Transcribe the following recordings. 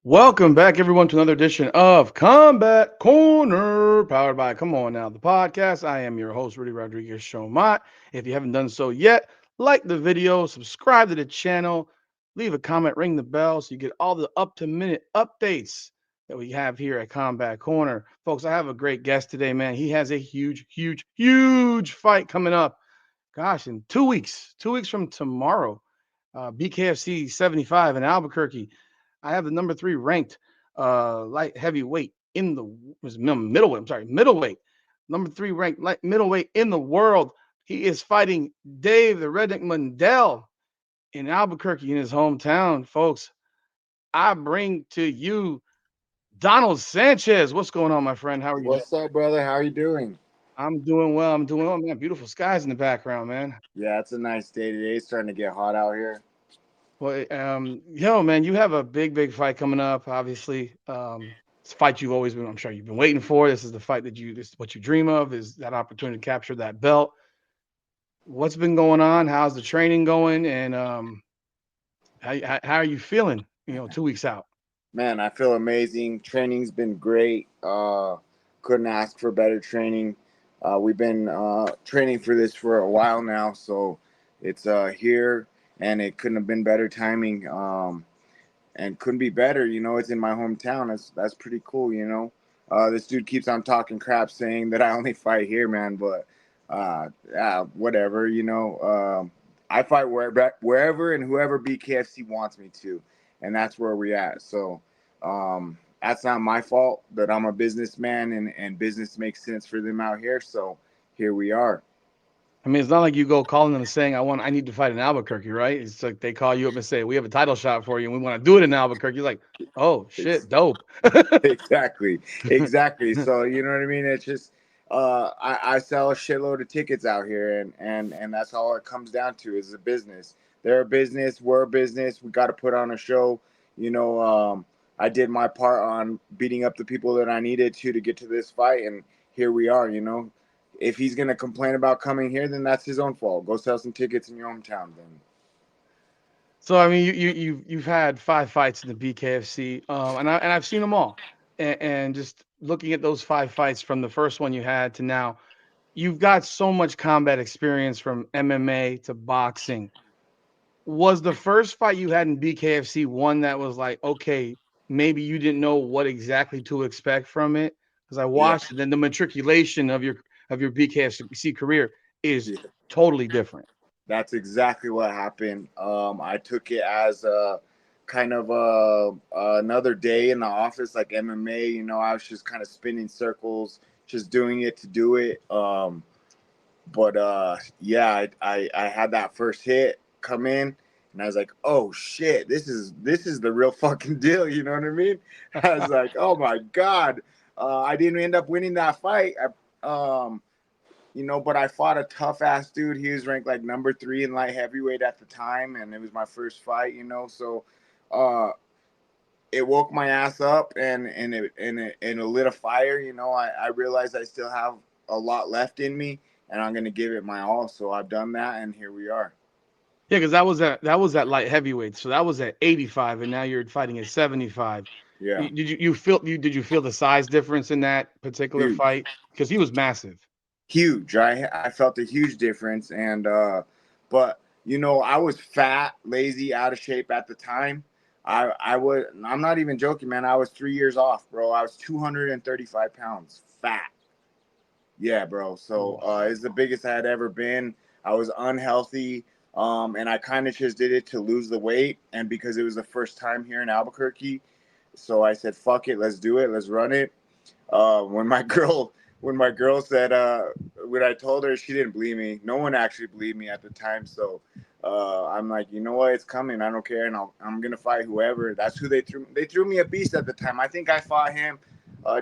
Welcome back, everyone, to another edition of Combat Corner, powered by Come On Now, the podcast. I am your host, Rudy Rodriguez Showmont. If you haven't done so yet, like the video, subscribe to the channel, leave a comment, ring the bell so you get all the up-to-minute updates that we have here at Combat Corner. Folks, I have a great guest today, man. He has a huge fight coming up. Gosh, in 2 weeks from tomorrow, BKFC 75 in Albuquerque. I have the number three ranked light heavyweight in the middleweight. I'm sorry, middleweight. Number three ranked light middleweight in the world. He is fighting Dave the Redneck Mundell in Albuquerque in his hometown, folks. I bring to you Donald Sanchez. What's going on, my friend? How are you doing? What's up, brother? How are you doing? I'm doing well. I'm doing well, man. Beautiful skies in the background, man. Yeah, it's a nice day today. It's starting to get hot out here. Well, yo, man, you have a big fight coming up. Obviously, it's a fight you've always been. I'm sure you've been waiting for. This is the fight that this is what you dream of. Is that opportunity to capture that belt? What's been going on? How's the training going? And how are you feeling? 2 weeks out. Man, I feel amazing. Training's been great. Couldn't ask for better training. We've been training for this for a while now, so it's here, and it couldn't have been better timing. And couldn't be better. It's in my hometown. That's pretty cool. This dude keeps on talking crap, saying that I only fight here, man. But yeah, whatever. I fight wherever and whoever BKFC wants me to, and that's where we at. So that's not my fault that I'm a businessman and business makes sense for them out here. So here we are. I mean, it's not like you go calling them and saying, I need to fight in Albuquerque, right? It's like they call you up and say, we have a title shot for you and we want to do it in Albuquerque. You're like, oh shit, dope. Exactly, exactly. So you know what I mean. It's just I sell a shitload of tickets out here, and that's all it comes down to is a business. They're a business. We're a business. We got to put on a show. I did my part on beating up the people that I needed to get to this fight, and here we are. If he's gonna complain about coming here, then that's his own fault. Go sell some tickets in your hometown, then. So I mean, you've had 5 fights in the BKFC, and I've seen them all, and just looking at those 5 fights from the first one you had to now, you've got so much combat experience from MMA to boxing. Was the first fight you had in BKFC one that was like, okay, maybe you didn't know what exactly to expect from it? Because I Yeah, watched it, then the matriculation of your BKFC career is yeah. totally different. That's exactly what happened. I took it as a kind of another day in the office, like MMA. I was just kind of spinning circles, just doing it to do it. But yeah, I had that first hit come in, and I was like, oh shit, this is the real fucking deal. You know what I mean? I was like, oh my god, I didn't end up winning that fight. But I fought a tough ass dude. He was ranked like number 3 in light heavyweight at the time, and it was my first fight. So uh, it woke my ass up, and it lit a fire. I realized I still have a lot left in me, and I'm gonna give it my all. So I've done that, and here we are. Yeah, because that was at light heavyweight, so that was at 85, and now you're fighting at 75. Yeah, Did you feel the size difference in that particular huge, fight? Because he was massive. huge. I felt a huge difference, and but I was fat, lazy, out of shape at the time. I'm not even joking, man. I was 3 years off, bro. I was 235 pounds, fat. Yeah, bro. So it's the biggest I had ever been. I was unhealthy, and I kind of just did it to lose the weight, and because it was the first time here in Albuquerque, so I said, "Fuck it, let's do it, let's run it." When my girl said, when I told her, she didn't believe me. No one actually believed me at the time. So I'm like, you know what? It's coming. I don't care, and I'm gonna fight whoever. That's who they threw. They threw me a beast at the time. I think I fought him,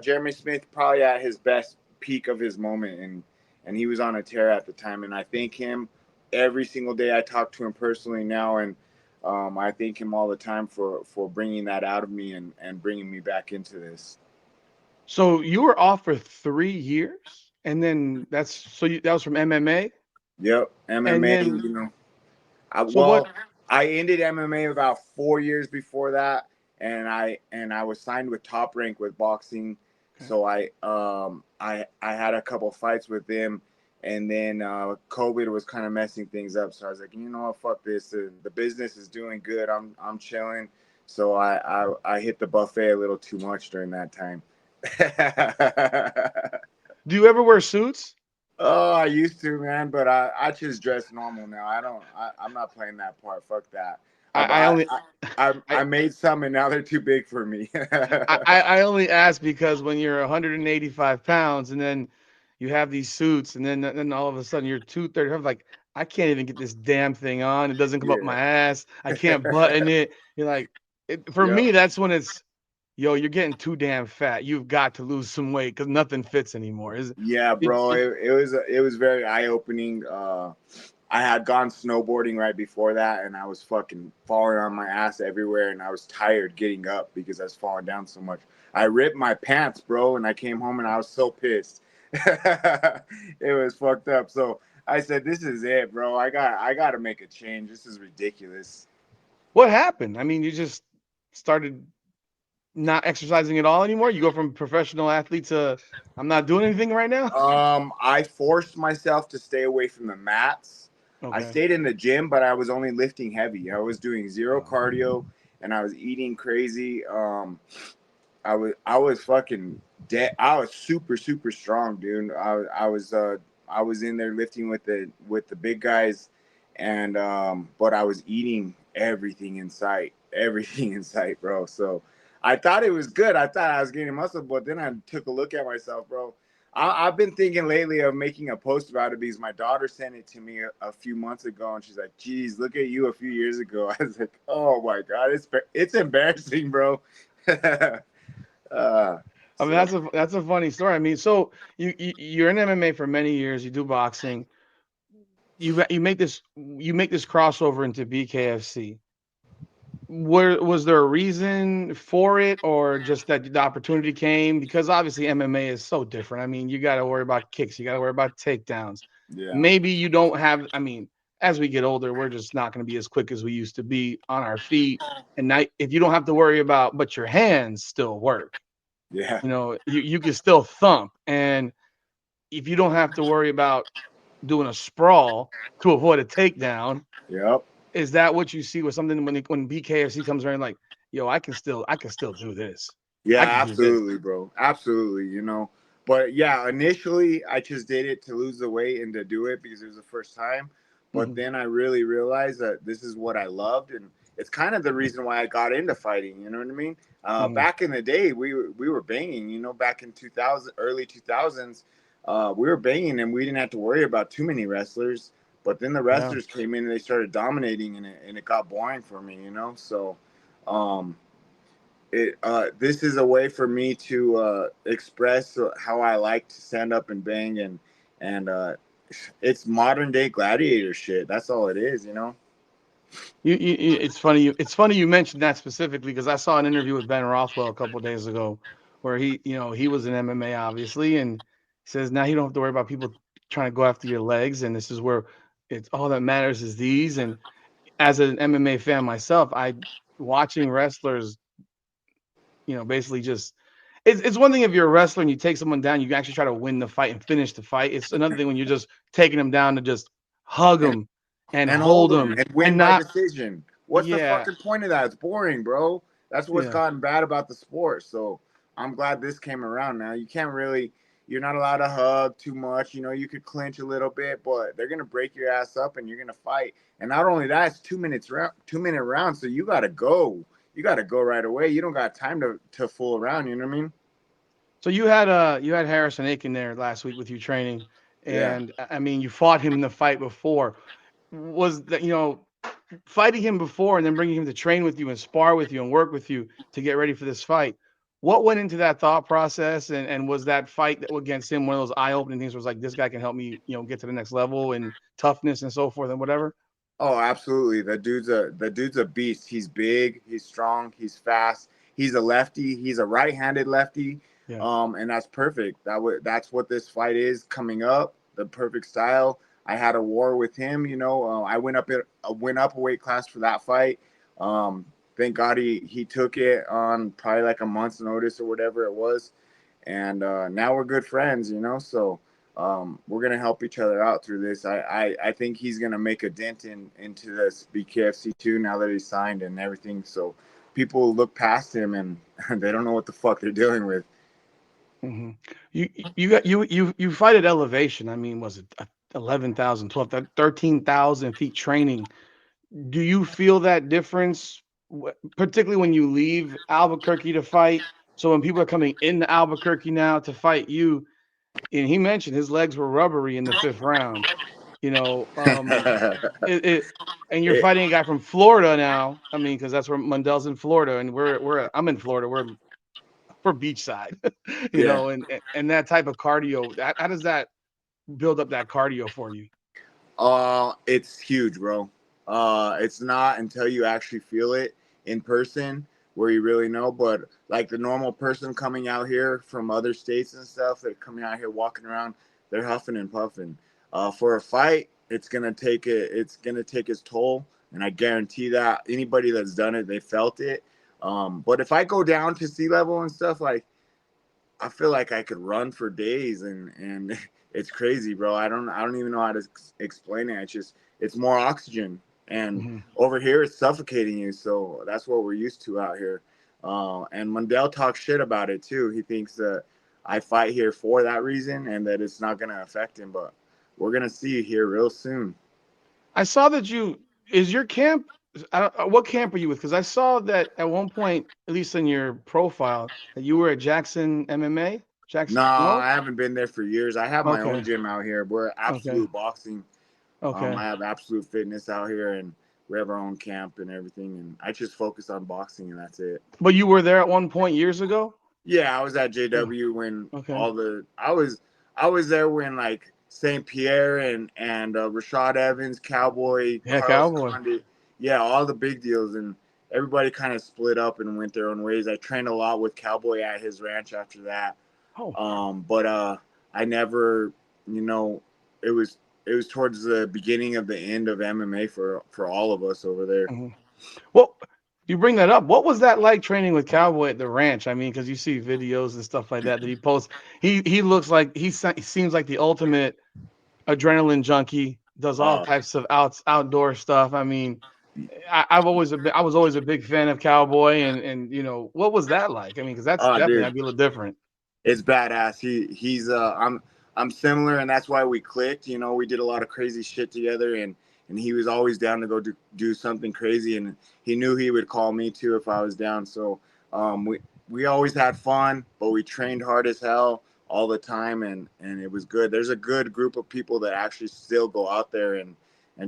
Jeremy Smith, probably at his best peak of his moment, and he was on a tear at the time. And I thank him every single day. I talk to him personally now, and I thank him all the time for bringing that out of me and bringing me back into this. So you were off for 3 years, and then that was from MMA, Yep, and MMA. then I, so what? well, I ended MMA about 4 years before that, and I was signed with Top Rank with boxing. Okay. So I had a couple fights with them, and then COVID was kind of messing things up. So I was like, you know what, fuck this. The business is doing good. I'm chilling. So I hit the buffet a little too much during that time. Do you ever wear suits? Oh, I used to, man, but I just dress normal now. I'm not playing that part. Fuck that. I I I only I I, made some, and now they're too big for me. I only ask because when you're 185 pounds and then you have these suits and then all of a sudden you're 230, I'm like, I can't even get this damn thing on. It doesn't come up Yeah. my ass. I can't button it. You're like, for Yep. me, that's when it's, yo, you're getting too damn fat. You've got to lose some weight because nothing fits anymore. Is Yeah, it, bro. it, It was very eye opening. I had gone snowboarding right before that, and I was fucking falling on my ass everywhere, and I was tired getting up because I was falling down so much. I ripped my pants, bro, and I came home and I was so pissed. It was fucked up. So I said, "This is it, bro. I got to make a change. This is ridiculous." what happened? I mean, you just started not exercising at all anymore. You go from professional athlete to I'm not doing anything right now. I forced myself to stay away from the mats. I Okay. stayed in the gym, but I was only lifting heavy. I was doing zero Oh. cardio, and I was eating crazy. I was fucking dead. I was super super strong, dude. I was in there lifting with the big guys, and but I was eating everything in sight, everything in sight, bro. So I thought it was good. I thought I was getting muscle, but then I took a look at myself, bro. I've been thinking lately of making a post about it because my daughter sent it to me a few months ago, and she's like, "Geez, look at you a few years ago." I was like, "Oh my god, it's embarrassing, bro." Uh, I mean, so that's a funny story. I mean, so you're in MMA for many years. You do boxing. You make this crossover into BKFC. Where was there a reason for it, or just that the opportunity came? Because obviously MMA is so different. I mean, you got to worry about kicks. You got to worry about takedowns. yeah, Maybe you don't have. I mean, as we get older, we're just not going to be as quick as we used to be on our feet. And now, if you don't have to worry about, but your hands still work. yeah, You can still thump, and if you don't have to worry about doing a sprawl to avoid a takedown, yep, is that what you see with something when BKFC comes around like, yo, I can still do this. I yeah, can do this. absolutely, bro, absolutely. But yeah, initially I just did it to lose the weight and to do it because it was the first time. But Mhm. then I really realized that this is what I loved, and it's kind of the reason why I got into fighting. You know what I mean? Mhm. Back in the day, we were banging. Back in 2000, early 2000s, we were banging, and we didn't have to worry about too many wrestlers. But then the Yeah. wrestlers came in and they started dominating, and it got boring for me. So. Um, this is a way for me to express how I like to stand up and bang, and it's modern day gladiator shit. That's all it is. It's funny you mentioned that specifically because I saw an interview with Ben Rothwell a couple of days ago where he was in MMA obviously, and he says now you don't have to worry about people trying to go after your legs, and this is where it's all that matters is these. And as an MMA fan myself, I watching wrestlers basically just it's one thing if you're a wrestler and you take someone down, you actually try to win the fight and finish the fight. It's another thing when you're just taking them down to just hug And them and and hold hold them them and win and by not decision. What's the yeah, fucking point of that? It's boring, bro. That's what's yeah. gotten bad about the sport. So I'm glad this came around now. You can't really, you're not allowed to hug too much. You could clinch a little bit, but they're gonna break your ass up and you're gonna fight. And not only that, it's 2 minutes round, 2 minute round. So you gotta go. You gotta go right away. You don't got time to fool around. You know what I mean? So you had Harrison Aiken there last week with you training, Yeah. and I mean you fought him in the fight before. Was that fighting him before and then bringing him to train with you and spar with you and work with you to get ready for this fight? What went into that thought process, and was that fight against him one of those eye-opening things where it's like this guy can help me get to the next level and toughness and so forth and whatever? Oh, absolutely. The dude's a beast. He's big, he's strong, he's fast. He's a lefty. He's a right-handed lefty. Yeah. And that's perfect. That's what this fight is coming up. The perfect style. I had a war with him. I went up a weight class for that fight. Um, thank God he took it on probably like a month's notice or whatever it was, and now we're good friends, you know. So we're gonna help each other out through this. I think he's gonna make a dent into this BKFC too now that he's signed and everything. So people look past him and they don't know what the fuck they're dealing with. Hmm. You got you fight at elevation. I mean, was it 11,000, 13,000 feet training? Do you feel that difference, particularly when you leave Albuquerque to fight? So when people are coming into Albuquerque now to fight you, and he mentioned his legs were rubbery in the fifth round. You know, it and you're it, fighting a guy from Florida now. I mean, because that's where Mundell's in Florida, and I'm in Florida. We're beachside, you yeah. know, and that type of cardio. How does that build up that cardio for you? It's huge, bro. It's not until you actually feel it in person where you really know. But like the normal person coming out here from other states and stuff, they're coming out here walking around, they're huffing and puffing. For a fight, it's gonna take it. It's gonna take its toll, and I guarantee that anybody that's done it, they felt it. But if I go down to sea level and stuff, like I feel like I could run for days, and it's crazy, bro. I don't even know how to explain it. It's just it's more oxygen, and Hmm. over here it's suffocating you. So that's what we're used to out here. And Mundell talks shit about it too. He thinks that I fight here for that reason and that it's not gonna affect him. But we're gonna see here real soon. I saw that you is your camp. What camp are you with? Because I saw that at one point, at least in your profile, that you were at Jackson MMA. No, Jackson? No. I haven't been there for years. I have my own Okay. gym out here. We're Okay. absolute boxing. I Okay. have absolute fitness out here, and we have our own camp and everything. And I just focus on boxing, and that's it. But you were there at one point years ago. Yeah, I was at Oh, JW when okay. all the I was there when like St. Pierre and Rashad Evans, Cowboy, Yeah, Carlos cowboy. Condit, yeah, all the big deals, and everybody kind of split up and went their own ways. I trained a lot with Cowboy at his ranch after that. Oh. But I never, you know, it was it was towards the beginning of the end of MMA for all of us over there. Mhm. Well, you bring that up. What was that like training with Cowboy at the ranch? I mean, because you see videos and stuff like that that he posts. He looks like he seems like the ultimate adrenaline junkie. Does all Uh, types of outdoor stuff. I mean, I was always a big fan of Cowboy, and you know what was that like? I mean, because that's definitely dude, I'd be a little different. it's badass. He's I'm similar, and that's why we clicked. You know, we did a lot of crazy shit together, and he was always down to go do something crazy, and he knew he would call me too if I was down. So we always had fun, but we trained hard as hell all the time, and it was good. There's a good group of people that actually still go out there and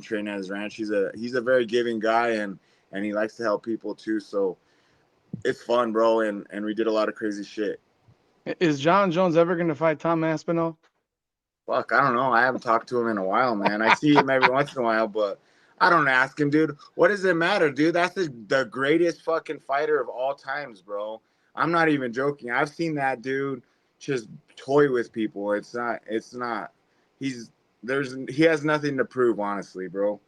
train at his ranch. He's a very giving guy, and he likes to help people too. So it's fun, bro, and we did a lot of crazy shit. Is John Jones ever going to fight Tom Aspinall? Fuck, I don't know. I haven't talked to him in a while, man. I see him every once in a while, but I don't ask him, dude. What does it matter, dude? That's the greatest fucking fighter of all times, bro. I'm not even joking. I've seen that dude just toy with people. It's not. He's he has nothing to prove, honestly, bro.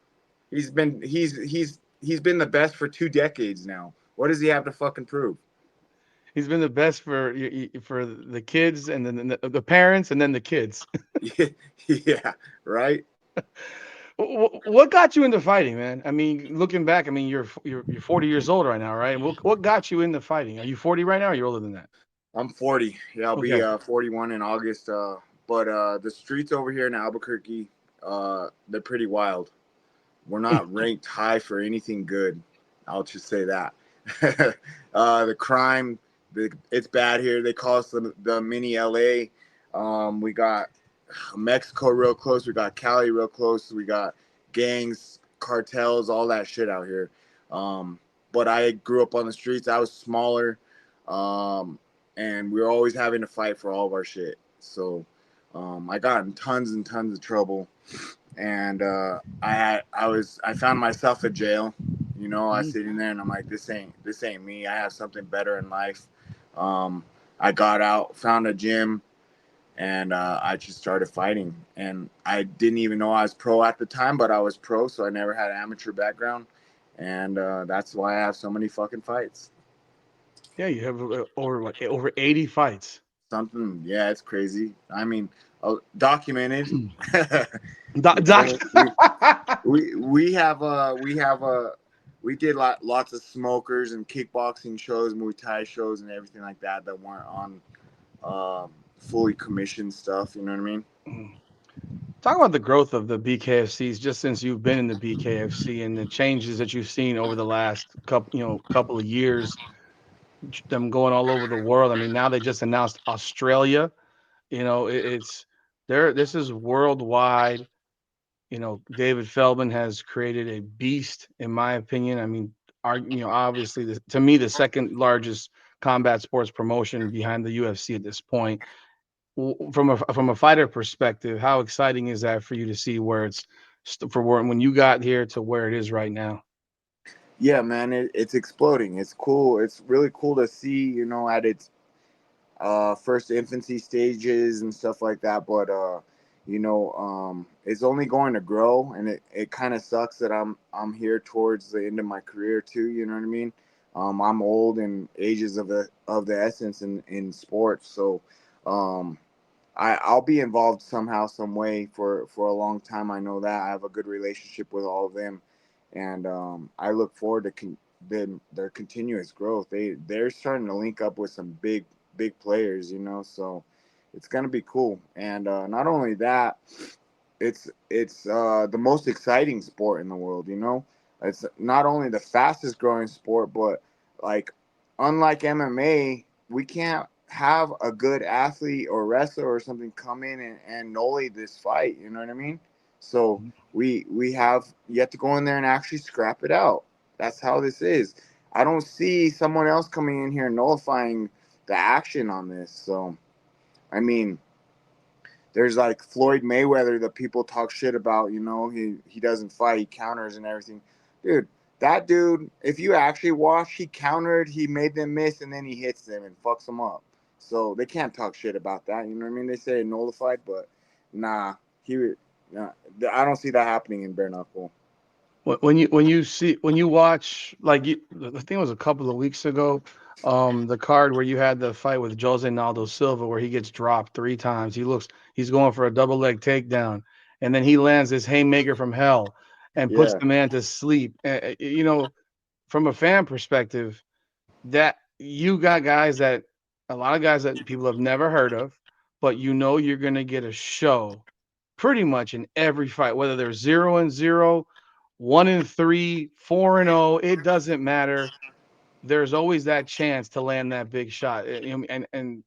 He's been the best for 2 decades now. What does he have to fucking prove? He's been the best for the kids, and then the parents, and then the kids. Yeah, right. What got you into fighting, man? I mean, looking back, I mean, you're 40 years old right now, right? And what got you into fighting? Are you 40 right now, or you're older than that? I'm 40. Yeah, I'll be Okay. 41 in August. But the streets over here in Albuquerque, they're pretty wild. We're not ranked high for anything good. I'll just say that. The crime, it's bad here. They call us the mini LA. We got Mexico real close. We got Cali real close. We got gangs, cartels, all that shit out here. But I grew up on the streets. I was smaller, um, and we were always having to fight for all of our shit. So I got in tons and tons of trouble, and I found myself at jail. You know, I was Mhm. sitting there and I'm like, this ain't me. I have something better in life. Um, I got out, found a gym, and I just started fighting. And I didn't even know I was pro at the time, but I was pro, so I never had an amateur background. and that's why I have so many fucking fights. Yeah, you have over 80 fights. Something, yeah, it's crazy. I mean, documented. Doc, You doc. know, we have a we did lots of smokers and kickboxing shows, Muay Thai shows, and everything like that that weren't on fully commissioned stuff. You know what I mean? Talk about the growth of the BKFCs just since you've been in the BKFC and the changes that you've seen over the last couple of years, them going all over the world. I mean, now they just announced Australia. It's there. This is worldwide. David Feldman has created a beast, in my opinion. I mean, obviously, to me, the second largest combat sports promotion behind the UFC at this point. From a fighter perspective, how exciting is that for you to see where when you got here to where it is right now? Yeah, man, it's exploding. It's cool. It's really cool to see, at its first infancy stages and stuff like that. But it's only going to grow, and it kind of sucks that I'm here towards the end of my career too. You know what I mean? I'm old and ages of the essence in sports, so um, I'll be involved somehow, some way for a long time. I know that I have a good relationship with all of them, and I look forward to their continuous growth. They're starting to link up with some big players, so it's gonna be cool. And not only that, it's the most exciting sport in the world. It's not only the fastest growing sport, but like unlike MMA, we can't have a good athlete or wrestler or something come in and nollie this fight. You know what I mean? So we have you have to go in there and actually scrap it out. That's how this is. I don't see someone else coming in here nullifying the action on this. So I mean, there's like Floyd Mayweather that people talk shit about. He doesn't fight, he counters and everything. Dude, that dude, if you actually watch, he countered, he made them miss, and then he hits them and fucks them up. So they can't talk shit about that. You know what I mean? They say it nullified, but nah, he. Nah, I don't see that happening in bare knuckle. When you watch, like, I think it was a couple of weeks ago, the card where you had the fight with Jose Naldo Silva where he gets dropped 3 times. He's going for a double leg takedown, and then he lands this haymaker from hell and puts Yeah, the man to sleep. From a fan perspective, that you got a lot of guys that people have never heard of, but you're gonna get a show pretty much in every fight, whether they're 0-0, 1-3, 4-0, it doesn't matter. There's always that chance to land that big shot. And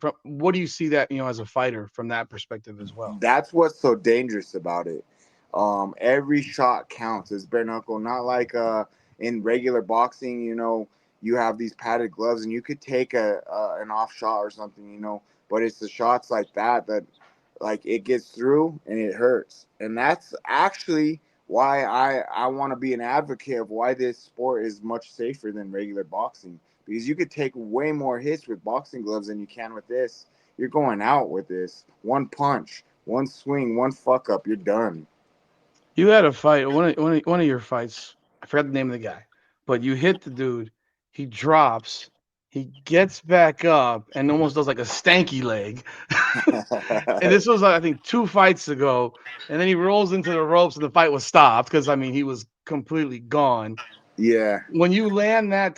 from what do you see that, as a fighter from that perspective as well? that's what's so dangerous about it. Every shot counts as bare knuckle, not like in regular boxing. You have these padded gloves, and you could take an off shot or something. But it's the shots like that like it gets through and it hurts, and that's actually why I want to be an advocate of why this sport is much safer than regular boxing, because you could take way more hits with boxing gloves than you can with this. You're going out with this one punch, one swing, one fuck up, you're done. You had a fight, one of your fights. I forgot the name of the guy, but you hit the dude. He drops. He gets back up and almost does like a stanky leg. And this was, I think, 2 fights ago. And then he rolls into the ropes and the fight was stopped because, I mean, he was completely gone. Yeah. When you land that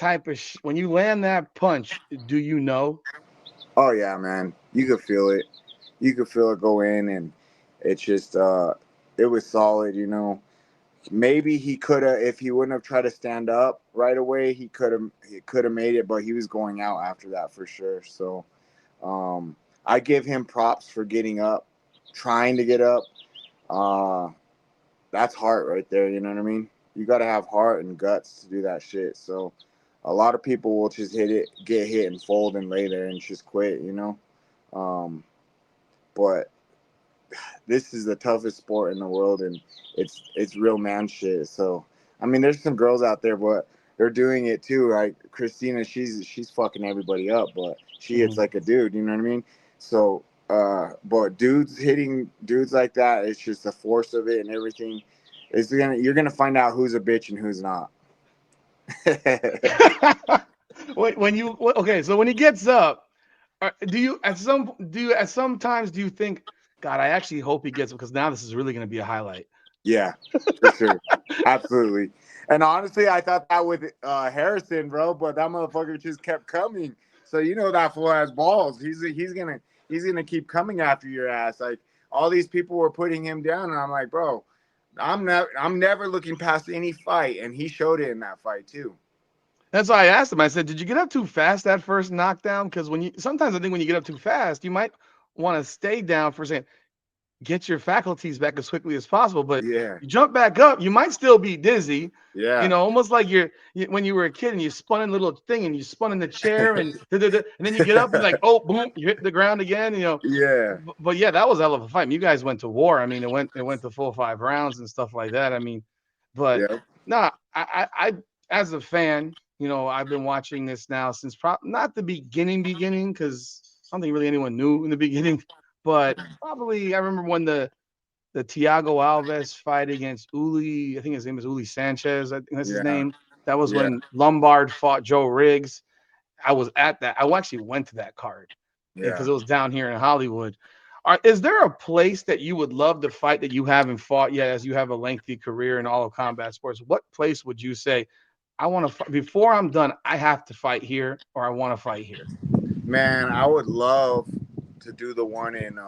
punch, do you know? Oh yeah, man. You could feel it. You could feel it go in, and it's just it was solid. Maybe he could have, if he wouldn't have tried to stand up right away, he could have made it, but he was going out after that for sure. So um I give him props for getting up, trying to get up. Uh that's heart right there, you know what I mean? You got to have heart and guts to do that shit. So a lot of people will just get hit and fold and lay there and just quit. Um, but this is the toughest sport in the world, and it's real man shit. So I mean, there's some girls out there, but they're doing it too. Like Christina, she's fucking everybody up, but she hits Mhm. like a dude. You know what I mean? So, but dudes hitting dudes like that, it's just the force of it and everything. You're gonna find out who's a bitch and who's not. Okay, so when he gets up, do you at some times do you think, God, I actually hope he gets up because now this is really going to be a highlight. Yeah, for sure. Absolutely. And honestly, I thought that with Harrison, bro, but that motherfucker just kept coming. So you know that fool has balls. He's gonna keep coming after your ass. Like all these people were putting him down, and I'm like, bro, I'm never looking past any fight, and he showed it in that fight too. That's why I asked him. I said, "Did you get up too fast that first knockdown? Because when you sometimes I think when you get up too fast, you might want to stay down for a second, get your faculties back as quickly as possible. But Yeah, you jump back up, you might still be dizzy. yeah, Almost like when you were a kid and you spun in a little thing and you spun in the chair and and then you get up and like, oh, boom, you hit the ground again. yeah, But yeah, that was a hell of a fight. I mean, you guys went to war. I mean, it went to full 5 rounds and stuff like that. I mean, but yeah, nah, I as a fan, I've been watching this now since not the beginning because I don't think really anyone knew in the beginning, but probably I remember when the Thiago Alves fight against Uli. I think his name is Uli Sanchez. I think that's his yeah, name. That was yeah, when Lombard fought Joe Riggs. I was at that. I actually went to that card because yeah. it was down here in Hollywood. Is there a place that you would love to fight that you haven't fought yet, as you have a lengthy career in all of combat sports? What place would you say, I want to before I'm done, I have to fight here, or I want to fight here? Man, I would love to do the one in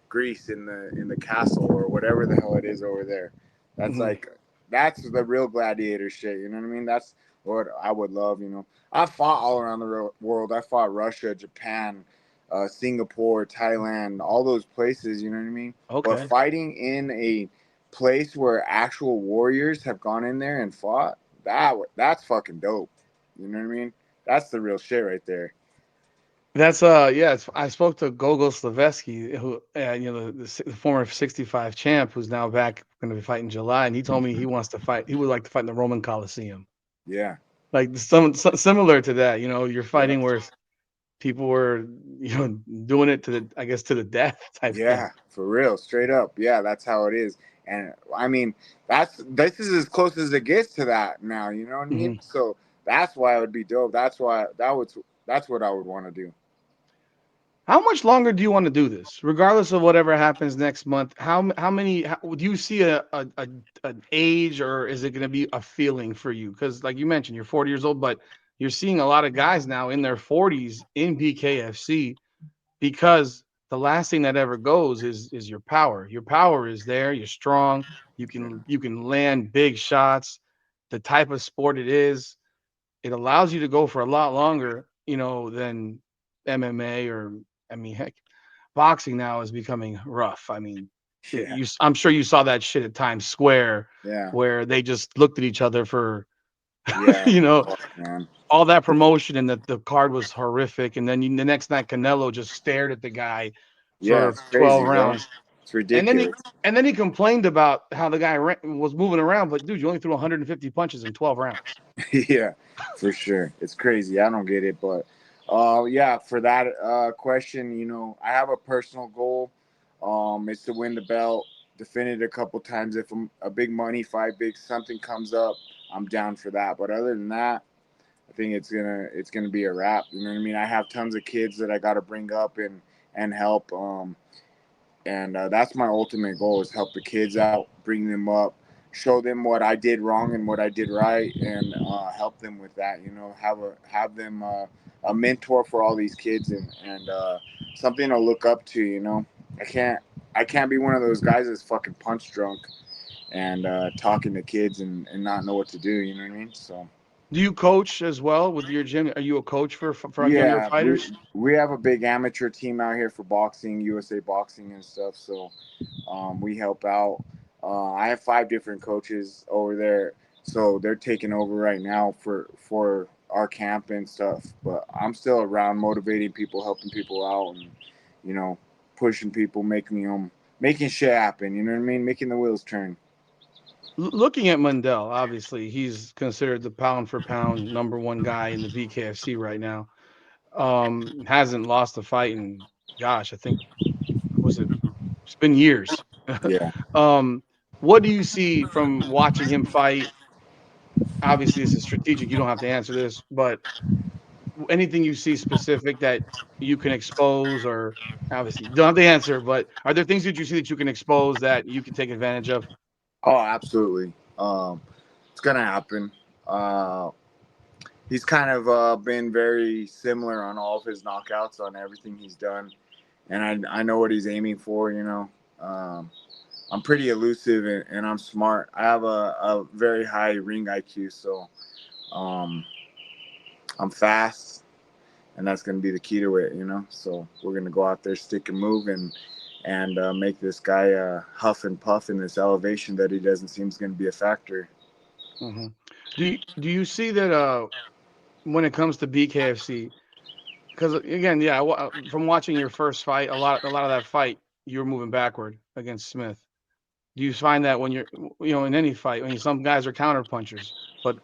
Greece in the castle or whatever the hell it is over there. That's Hmm. like that's the real gladiator shit. You know what I mean? That's what I would love. I fought all around the world. I fought Russia, Japan, Singapore, Thailand, all those places. You know what I mean? But Okay. fighting in a place where actual warriors have gone in there and fought, that's fucking dope. You know what I mean? That's the real shit right there. That's yeah. I spoke to Gogol Slavetsky, who the former 65 champ, who's now back going to be fighting in July, and he told me he wants to fight. He would like to fight in the Roman Coliseum, Yeah. like similar to that. You're Yeah. fighting where people were doing it to the I guess to the death type thing. Yeah, for real, straight up. Yeah, that's how it is. And I mean, this is as close as it gets to that now. You know what I mean? Hmm. So that's why it would be dope. That's what I would want to do. How much longer do you want to do this, regardless of whatever happens next month? How many do you see an age, or is it going to be a feeling for you? Because like you mentioned, you're 40 years old, but you're seeing a lot of guys now in their 40s in BKFC because the last thing that ever goes is your power. Your power is there. You're strong. You Yeah, can you can land big shots. The type of sport it is, it allows you to go for a lot longer, than MMA or I mean, heck, boxing now is becoming rough. I mean, yeah, I'm sure you saw that shit at Times Square yeah, where they just looked at each other for, yeah. you know, Fuck, man. all that promotion and that the card was horrific. And then the next night, Canelo just stared at the guy Yeah, for it's 12 crazy, bro. rounds. It's And then he ridiculous. and then he complained about how the guy was moving around, but dude, you only threw 150 punches in 12 rounds. Yeah, for sure. It's crazy. I don't get it, but yeah, for that question, I have a personal goal. It's to win the belt, defend it a couple times. If a big money fight, big something comes up, I'm down for that. But other than that, I think it's gonna be a wrap. You know what I mean? I have tons of kids that I got to bring up and help. And that's my ultimate goal is help the kids out, bring them up, show them what I did wrong and what I did right, and help them with that. Have them a mentor for all these kids and something to look up to. I can't I can't be one of those guys that's fucking punch drunk and talking to kids and not know what to do. You know what I mean? So Do you coach as well with your gym? Are you a coach for younger yeah, we fighters? we have a big amateur team out here for boxing, USA Boxing and stuff. So we help out. I have 5 different coaches over there, so they're taking over right now for our camp and stuff. But I'm still around, motivating people, helping people out, and you know, pushing people, making shit happen. You know what I mean? Making the wheels turn. Looking at Mundell, obviously he's considered the pound for pound number one guy in the BKFC right now. Hasn't lost a fight in, gosh, I think was it? It's been years. Yeah. um, what do you see from watching him fight? Obviously, this is strategic. You don't have to answer this, but anything you see specific that you can expose, or obviously you don't have to answer, but are there things that you see that you can expose that you can take advantage of? Oh, absolutely. It's gonna happen. Uh, he's kind of been very similar on all of his knockouts, on everything he's done, and I know what he's aiming for. I'm pretty elusive and I'm smart. I have a very high ring IQ, so um, I'm fast, and that's going to be the key to it. So we're going to go out there, stick and move, and make this guy huff and puff in this elevation that he doesn't seem is going to be a factor. Hmm. Do you see that when it comes to BKFC? Because again, yeah, from watching your first fight, a lot of that fight, you were moving backward against Smith. Do you find that when you're, in any fight, some guys are counter punchers, but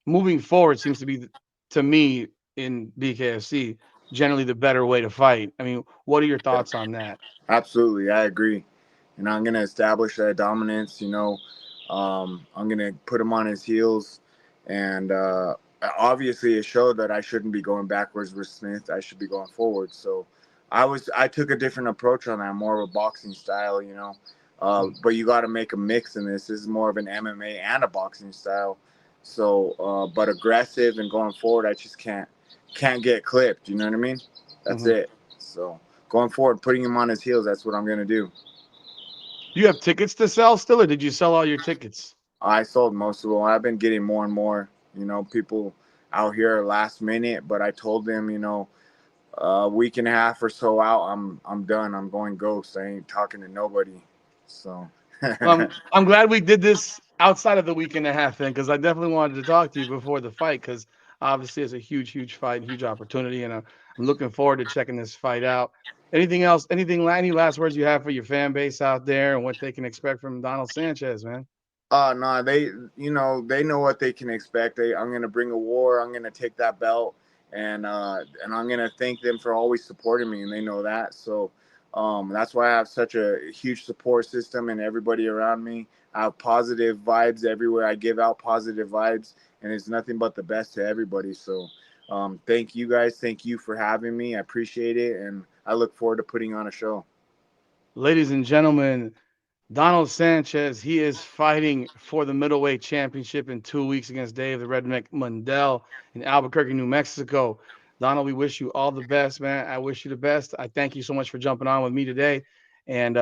moving forward seems to be, to me, in BKFC, generally the better way to fight. I mean, what are your Yeah, thoughts on that? absolutely, I agree. And I'm going to establish that dominance. I'm going to put him on his heels, and obviously it showed that I shouldn't be going backwards with Smith. I should be going forward. So I took a different approach on that, more of a boxing style. But you got to make a mix in this. This is more of an MMA and a boxing style. So, but aggressive and going forward, I just can't get clipped. You know what I mean? That's Hmm. it. So going forward, putting him on his heels, that's what I'm going to do. Do you have tickets to sell still, or did you sell all your tickets? I sold most of them. I've been getting more and more. People out here last minute, but I told them, a week and a half or so out, I'm done. I'm going ghost. I ain't talking to nobody. So, I'm glad we did this outside of the week and a half thing, because I definitely wanted to talk to you before the fight, because obviously it's a huge, huge fight, huge opportunity, and I'm looking forward to checking this fight out. Anything else? Any last words you have for your fan base out there and what they can expect from Donald Sanchez, man? no, they know what they can expect. I'm gonna bring a war. I'm gonna take that belt, and I'm gonna thank them for always supporting me, and they know that. So, that's why I have such a huge support system and everybody around me. I have positive vibes everywhere. I give out positive vibes, and it's nothing but the best to everybody. So, thank you guys. Thank you for having me. I appreciate it, and I look forward to putting on a show. Ladies and gentlemen, Donald Sanchez, he is fighting for the middleweight championship in 2 weeks against Dave the Redneck Mundell in Albuquerque, New Mexico. Donald, we wish you all the best, man. I wish you the best. I thank you so much for jumping on with me today. And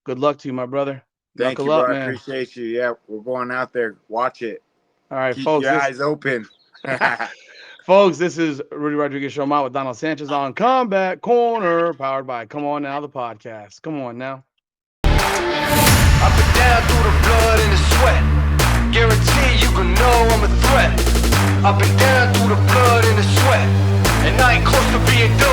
good luck to you, my brother. Thank Knuckle you, bro. up, I man. appreciate you. Yeah, we're going out there. Watch it. All right, Keep folks. your eyes open. Folks, this is Rudy Rodriguez Show with Donald Sanchez on Combat Corner, powered by Come On Now, the podcast. Come on now. Up and down through the blood and the sweat. Guarantee you can know I'm a threat. Up and down through the blood and the sweat. And I ain't close to being done.